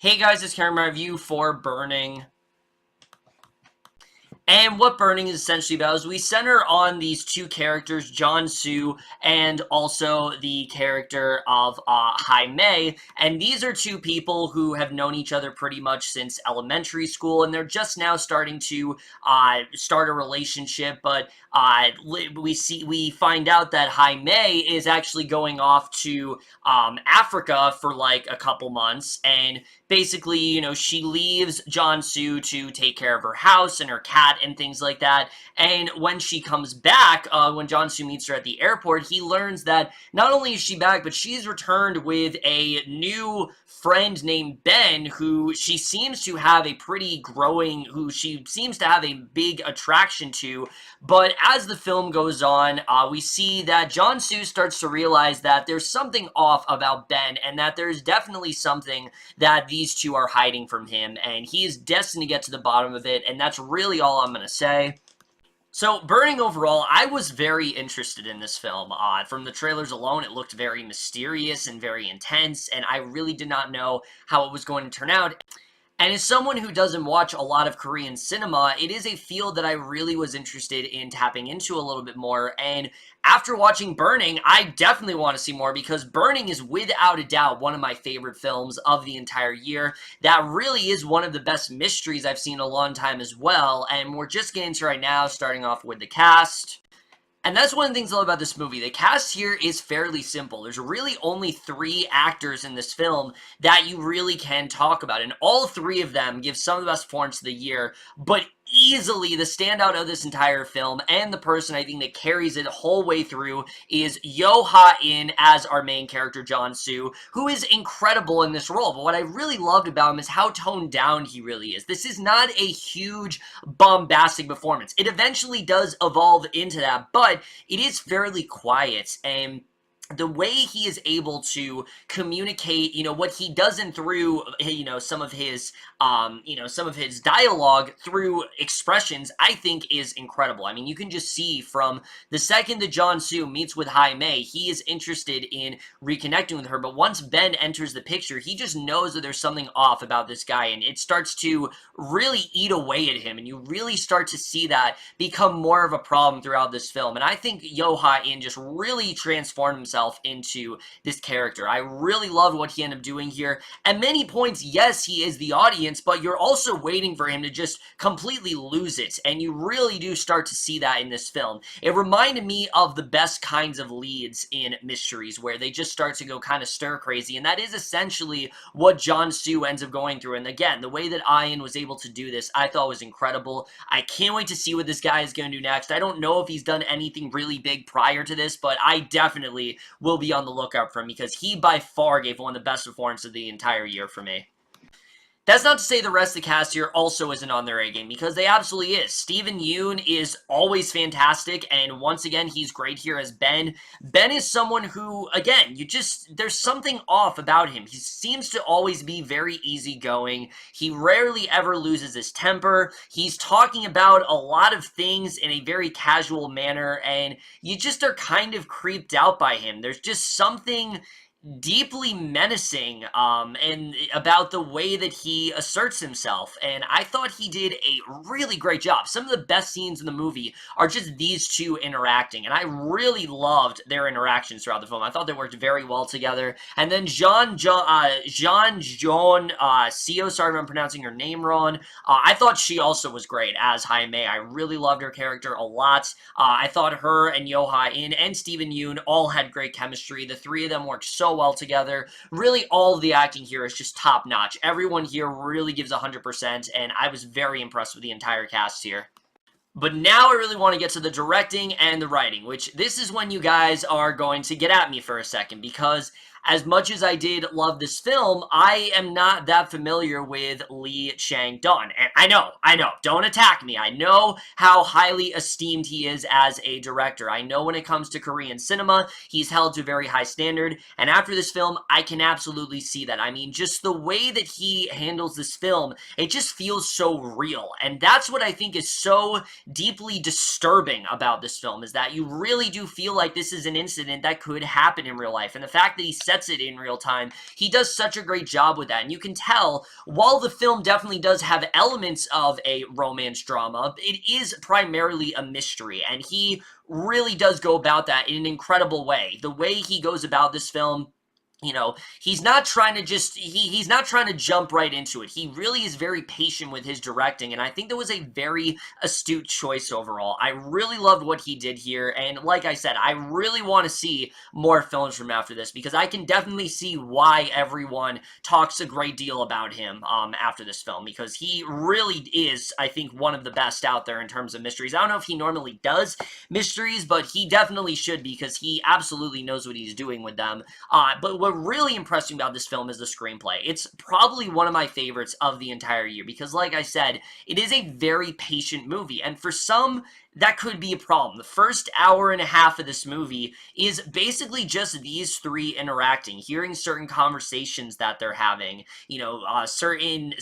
Hey guys, it's camera review for Burning. And what Burning is essentially about is we center on these two characters, Jong-Seo and also the character of Mei. And these are two people who have known each other pretty much since elementary school, and they're just now starting to start a relationship. But we find out that Mei is actually going off to Africa for like a couple months, and basically, she leaves Jong-Seo to take care of her house and her cat and things like that. And when she comes back, when Jong-Seo meets her at the airport, he learns that not only is she back, but she's returned with a new friend named Ben, who she seems to have a big attraction to. But as the film goes on, we see that Jong-Seo starts to realize that there's something off about Ben, and that there's definitely something that these two are hiding from him, and he is destined to get to the bottom of it, and that's really all I'm going to say. So, Burning overall, I was very interested in this film. From the trailers alone, it looked very mysterious and very intense, and I really did not know how it was going to turn out. And as someone who doesn't watch a lot of Korean cinema, it is a field that I really was interested in tapping into a little bit more. And after watching Burning, I definitely want to see more, because Burning is without a doubt one of my favorite films of the entire year. That really is one of the best mysteries I've seen in a long time as well. And we're just getting to right now, starting off with the cast. And that's one of the things I love about this movie. The cast here is fairly simple. There's really only 3 actors in this film that you really can talk about, and all 3 of them give some of the best performances of the year, but easily the standout of this entire film, and the person I think that carries it the whole way through, is Yeun as our main character, Jong-Seo, who is incredible in this role. But what I really loved about him is how toned down he really is. This is not a huge bombastic performance. It eventually does evolve into that, but it is fairly quiet, and the way he is able to communicate, what he doesn't through, some of his dialogue through expressions, I think is incredible. I mean, you can just see from the second that Jong-Seo meets with Mei, he is interested in reconnecting with her, but once Ben enters the picture, he just knows that there's something off about this guy, and it starts to really eat away at him, and you really start to see that become more of a problem throughout this film. And I think Yeun just really transformed himself into this character. I really loved what he ended up doing here. At many points, yes, he is the audience, but you're also waiting for him to just completely lose it, and you really do start to see that in this film. It reminded me of the best kinds of leads in mysteries, where they just start to go kind of stir crazy, and that is essentially what Jong-Seo ends up going through. And again, the way that Yeun was able to do this, I thought was incredible. I can't wait to see what this guy is going to do next. I don't know if he's done anything really big prior to this, but I definitely will be on the lookout for him, because he by far gave one of the best performances of the entire year for me. That's not to say the rest of the cast here also isn't on their A game, because they absolutely is. Yeun is always fantastic, and once again, he's great here as Ben. Ben is someone who, again, there's something off about him. He seems to always be very easygoing. He rarely ever loses his temper. He's talking about a lot of things in a very casual manner, and you just are kind of creeped out by him. There's just something deeply menacing and about the way that he asserts himself, and I thought he did a really great job. Some of the best scenes in the movie are just these two interacting, and I really loved their interactions throughout the film. I thought they worked very well together. And then Jong-Seo, sorry if I'm pronouncing her name wrong, I thought she also was great as Mei. I really loved her character a lot. I thought her and Yeun and Yeun all had great chemistry. The 3 of them worked so well together. Really, all of the acting here is just top notch. Everyone here really gives 100%, and I was very impressed with the entire cast here. But now I really want to get to the directing and the writing, which this is when you guys are going to get at me for a second, because as much as I did love this film, I am not that familiar with Chang-dong. And I know, don't attack me. I know how highly esteemed he is as a director. I know when it comes to Korean cinema, he's held to a very high standard, and after this film, I can absolutely see that. I mean, just the way that he handles this film, it just feels so real, and that's what I think is so deeply disturbing about this film, is that you really do feel like this is an incident that could happen in real life, and the fact that he says gets it in real time. He does such a great job with that, and you can tell, while the film definitely does have elements of a romance drama, it is primarily a mystery, and he really does go about that in an incredible way. The way he goes about this film, you know, he's not trying to just, he's not trying to jump right into it. He really is very patient with his directing, and I think that was a very astute choice overall. I really loved what he did here, and like I said, I really want to see more films from after this, because I can definitely see why everyone talks a great deal about him after this film, because he really is, I think, one of the best out there in terms of mysteries. I don't know if he normally does mysteries, but he definitely should, because he absolutely knows what he's doing with them. But what really impressed me about this film is the screenplay. It's probably one of my favorites of the entire year because, like I said, it is a very patient movie, and for some, that could be a problem. The first hour and a half of this movie is basically just these three interacting, hearing certain conversations that they're having, you know, certain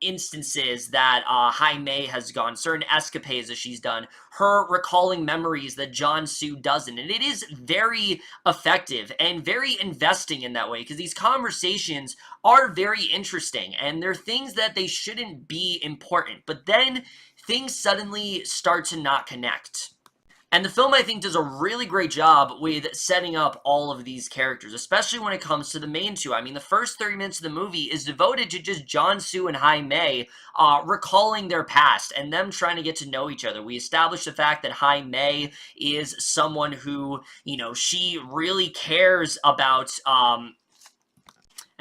instances that Jaime has gone, certain escapades that she's done, her recalling memories that Jong-Seo doesn't, and it is very effective and very investing in that way, because these conversations are very interesting, and they're things that they shouldn't be important, but then things suddenly start to not connect. And the film, I think, does a really great job with setting up all of these characters, especially when it comes to the main two. I mean, the first 30 minutes of the movie is devoted to just Jong-Seo and Jaime recalling their past and them trying to get to know each other. We establish the fact that Jaime is someone who, you know, she really cares about,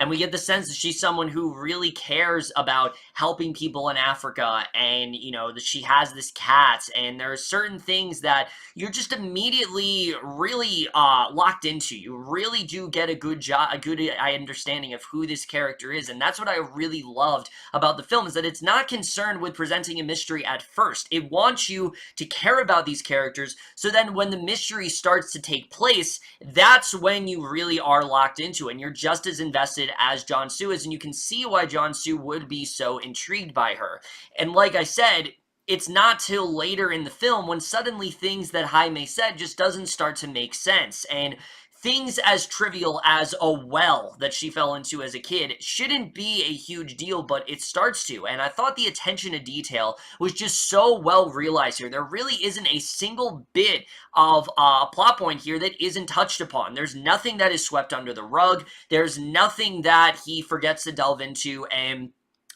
and we get the sense that she's someone who really cares about helping people in Africa, and, you know, that she has this cat, and there are certain things that you're just immediately really locked into. You really do get a good understanding of who this character is, and that's what I really loved about the film, is that it's not concerned with presenting a mystery at first. It wants you to care about these characters, so then when the mystery starts to take place, that's when you really are locked into it, and you're just as invested as Jong-Seo is, and you can see why Jong-Seo would be so intrigued by her. And like I said, it's not till later in the film when suddenly things that Jaime said just doesn't start to make sense, and things as trivial as a well that she fell into as a kid shouldn't be a huge deal, but it starts to, and I thought the attention to detail was just so well realized here. There really isn't a single bit of plot point here that isn't touched upon. There's nothing that is swept under the rug. There's nothing that he forgets to delve into, and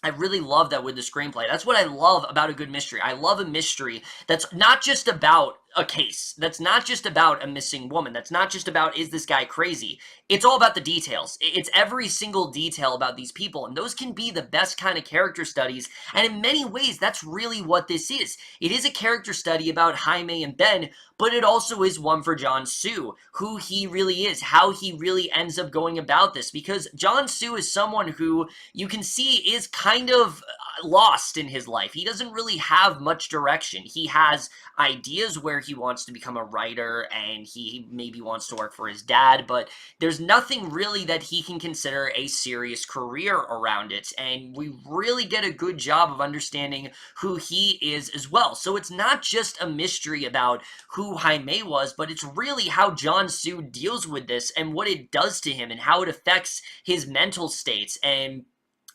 I really love that with the screenplay. That's what I love about a good mystery. I love a mystery that's not just about a case. That's not just about a missing woman. That's not just about, is this guy crazy? It's all about the details. It's every single detail about these people, and those can be the best kind of character studies, and in many ways, that's really what this is. It is a character study about Jaime and Ben, but it also is one for Jong-Seo, who he really is, how he really ends up going about this, because Jong-Seo is someone who you can see is kind of lost in his life. He doesn't really have much direction. He has ideas where he wants to become a writer, and he maybe wants to work for his dad, but there's nothing really that he can consider a serious career around it, and we really get a good job of understanding who he is as well. So it's not just a mystery about who Jaime was, but it's really how Jong-Seo deals with this and what it does to him and how it affects his mental states and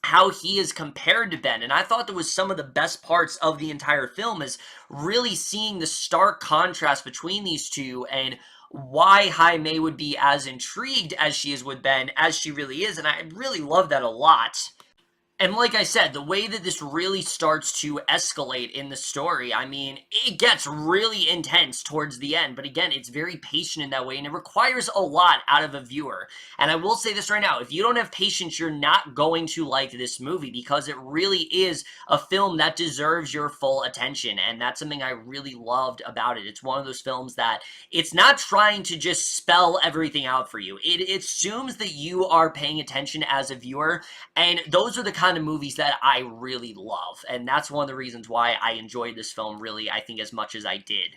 how he is compared to Ben. And I thought that was some of the best parts of the entire film, is really seeing the stark contrast between these two and why Jaime would be as intrigued as she is with Ben as she really is. And I really love that a lot. And like I said, the way that this really starts to escalate in the story, I mean, it gets really intense towards the end, but again, it's very patient in that way, and it requires a lot out of a viewer. And I will say this right now, if you don't have patience, you're not going to like this movie, because it really is a film that deserves your full attention, and that's something I really loved about it. It's one of those films that it's not trying to just spell everything out for you. It assumes that you are paying attention as a viewer, and those are the kind of movies that I really love, and that's one of the reasons why I enjoyed this film really, I think, as much as I did.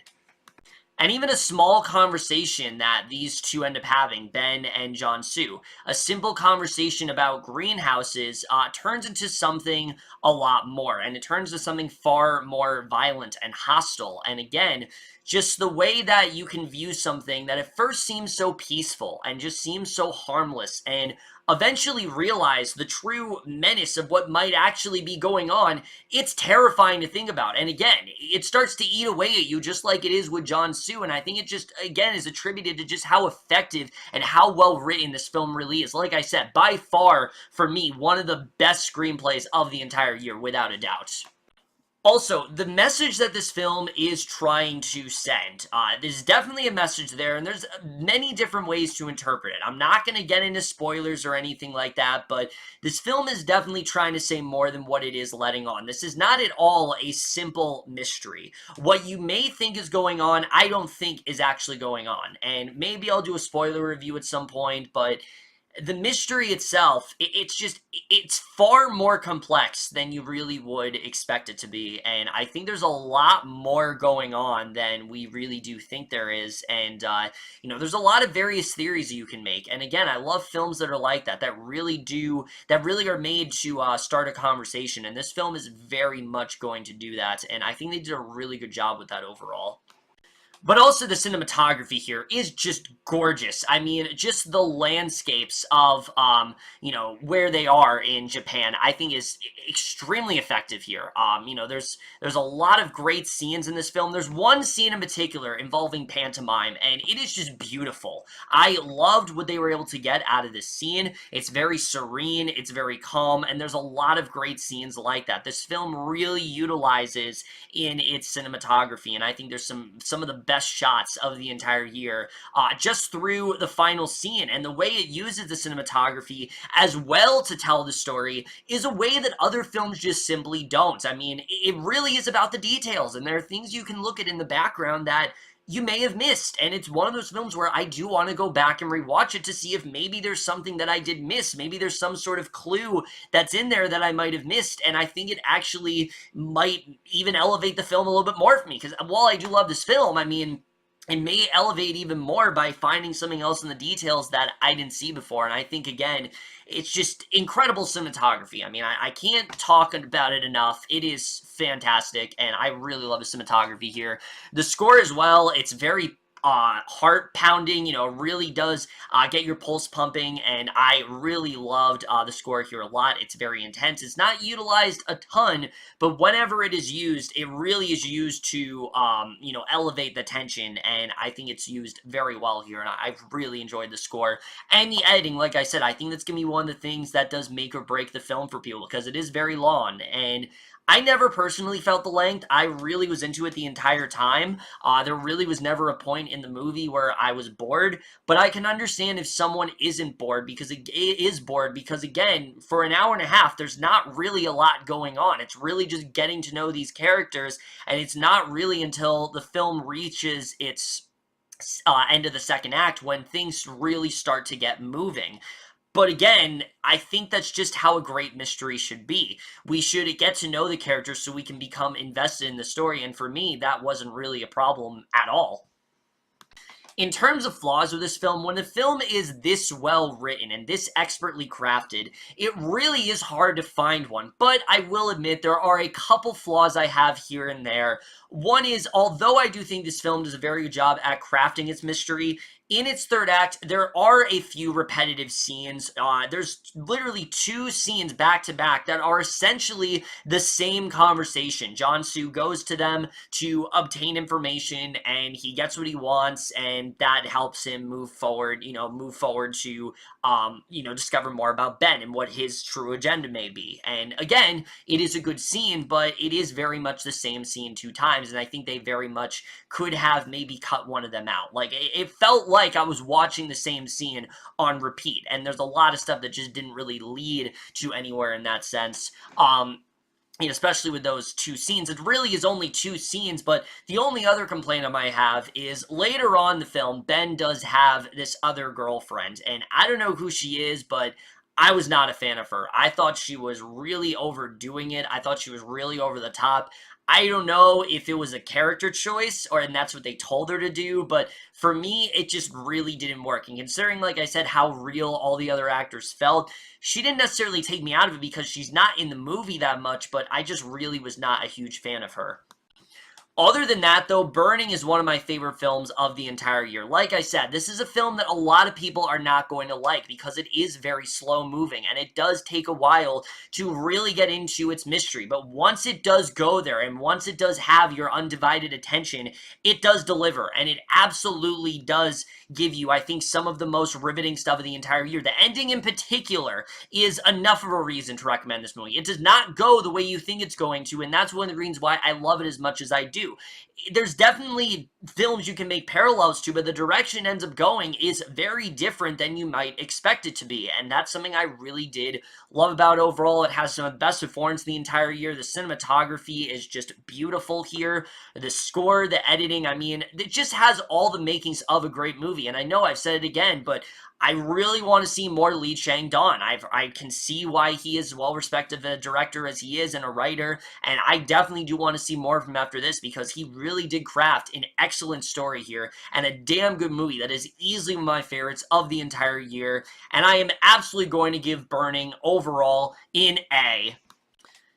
and even a small conversation that these two end up having, Ben and Jong-Seo, a simple conversation about greenhouses turns into something a lot more, and it turns into something far more violent and hostile. And again, just the way that you can view something that at first seems so peaceful and just seems so harmless, and eventually realize the true menace of what might actually be going on, it's terrifying to think about. And again, it starts to eat away at you just like it is with Jong-Seo, and I think it just, again, is attributed to just how effective and how well written this film really is. Like I said, by far, for me, one of the best screenplays of the entire year, without a doubt. Also, the message that this film is trying to send, there's definitely a message there, and there's many different ways to interpret it. I'm not going to get into spoilers or anything like that, but this film is definitely trying to say more than what it is letting on. This is not at all a simple mystery. What you may think is going on, I don't think is actually going on, and maybe I'll do a spoiler review at some point, but the mystery itself, it's far more complex than you really would expect it to be, and I think there's a lot more going on than we really do think there is, and, there's a lot of various theories you can make, and again, I love films that are like that, that really are made to, start a conversation, and this film is very much going to do that, and I think they did a really good job with that overall. But also the cinematography here is just gorgeous. I mean, just the landscapes of, where they are in Japan, I think is extremely effective here. There's a lot of great scenes in this film. There's one scene in particular involving pantomime, and it is just beautiful. I loved what they were able to get out of this scene. It's very serene, it's very calm, and there's a lot of great scenes like that. This film really utilizes in its cinematography, and I think there's some of the best shots of the entire year just through the final scene, and the way it uses the cinematography as well to tell the story is a way that other films just simply don't. I mean, it really is about the details, and there are things you can look at in the background that you may have missed, and it's one of those films where I do want to go back and rewatch it to see if maybe there's something that I did miss, maybe there's some sort of clue that's in there that I might have missed, and I think it actually might even elevate the film a little bit more for me, because while I do love this film, I mean, it may elevate even more by finding something else in the details that I didn't see before, and I think, again, it's just incredible cinematography. I mean, I can't talk about it enough. It is fantastic, and I really love the cinematography here. The score as well, it's very heart pounding, really does get your pulse pumping, and I really loved the score here a lot. It's very intense. It's not utilized a ton, but whenever it is used, it really is used to, elevate the tension, and I think it's used very well here, and I've really enjoyed the score. And the editing, like I said, I think that's going to be one of the things that does make or break the film for people, because it is very long, and I never personally felt the length. I really was into it the entire time. There really was never a point in the movie where I was bored, but I can understand if someone isn't bored, because it is bored, because again, for an hour and a half, there's not really a lot going on. It's really just getting to know these characters, and it's not really until the film reaches its end of the second act when things really start to get moving. But again, I think that's just how a great mystery should be. We should get to know the characters so we can become invested in the story, and for me, that wasn't really a problem at all. In terms of flaws with this film, when the film is this well written and this expertly crafted, it really is hard to find one. But I will admit there are a couple flaws I have here and there. One is, although I do think this film does a very good job at crafting its mystery, in its third act, there are a few repetitive scenes. There's literally two scenes back to back that are essentially the same conversation. Jong-Seo goes to them to obtain information, and he gets what he wants, and that helps him move forward to, discover more about Ben and what his true agenda may be. And again, it is a good scene, but it is very much the same scene two times, and I think they very much could have maybe cut one of them out. Like, it felt like I was watching the same scene on repeat, and there's a lot of stuff that just didn't really lead to anywhere in that sense. Especially with those two scenes. It really is only two scenes, but the only other complaint I might have is later on in the film, Ben does have this other girlfriend, and I don't know who she is, but I was not a fan of her. I thought she was really overdoing it. I thought she was really over the top. I don't know if it was a character choice and that's what they told her to do, but for me, it just really didn't work. And considering, like I said, how real all the other actors felt, she didn't necessarily take me out of it because she's not in the movie that much, but I just really was not a huge fan of her. Other than that, though, Burning is one of my favorite films of the entire year. Like I said, this is a film that a lot of people are not going to like because it is very slow moving and it does take a while to really get into its mystery. But once it does go there and once it does have your undivided attention, it does deliver and it absolutely does give you, I think, some of the most riveting stuff of the entire year. The ending in particular is enough of a reason to recommend this movie. It does not go the way you think it's going to, and that's one of the reasons why I love it as much as I do. There's definitely films you can make parallels to, but the direction it ends up going is very different than you might expect it to be, and that's something I really did love about overall. It has some of the best performance the entire year. The cinematography is just beautiful here. The score, the editing, I mean, it just has all the makings of a great movie, and I know I've said it again, but I really want to see more Lee Chang-dong. I can see why he is as well-respected a director as he is and a writer, and I definitely do want to see more of him after this because he really did craft an excellent story here and a damn good movie that is easily one of my favorites of the entire year, and I am absolutely going to give Burning overall an A.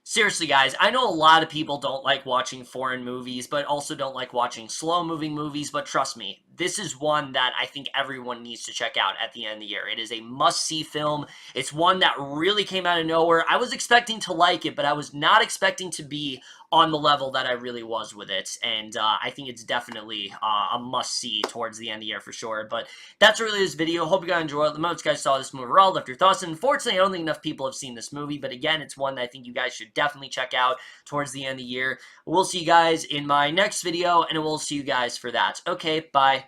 Seriously, guys, I know a lot of people don't like watching foreign movies, but also don't like watching slow-moving movies, but trust me, this is one that I think everyone needs to check out at the end of the year. It is a must-see film. It's one that really came out of nowhere. I was expecting to like it, but I was not expecting to be on the level that I really was with it, and I think it's definitely a must-see towards the end of the year for sure. But that's really this video. Hope you guys enjoyed it. The most guys saw this movie overall, left your thoughts. And unfortunately, I don't think enough people have seen this movie, but again, it's one that I think you guys should definitely check out towards the end of the year. We'll see you guys in my next video, and we'll see you guys for that. Okay, bye.